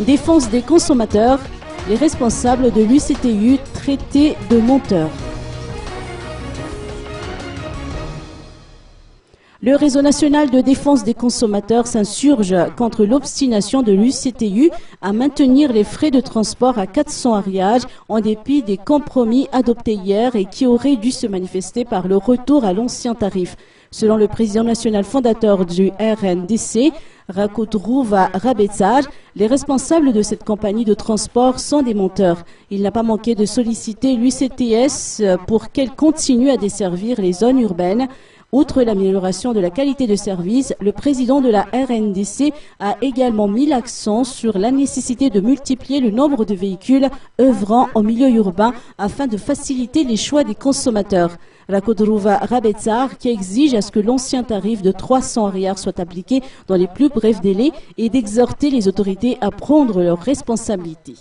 Défense des consommateurs, les responsables de l'UCTU traités de menteurs. Le réseau national de défense des consommateurs s'insurge contre l'obstination de l'UCTU à maintenir les frais de transport à 400 ariages en dépit des compromis adoptés hier et qui auraient dû se manifester par le retour à l'ancien tarif. Selon le président national fondateur du RNDC, Rakotrouva Rabetsaj, les responsables de cette compagnie de transport sont des menteurs. Il n'a pas manqué de solliciter l'UCTS pour qu'elle continue à desservir les zones urbaines. Outre l'amélioration de la qualité de service, le président de la RNDC a également mis l'accent sur la nécessité de multiplier le nombre de véhicules œuvrant en milieu urbain afin de faciliter les choix des consommateurs. Rakotrouva Rabetsaj qui exige à ce que l'ancien tarif de 300 ariages soit appliqué dans les plus brefs délais et d'exhorter les autorités à prendre leurs responsabilités.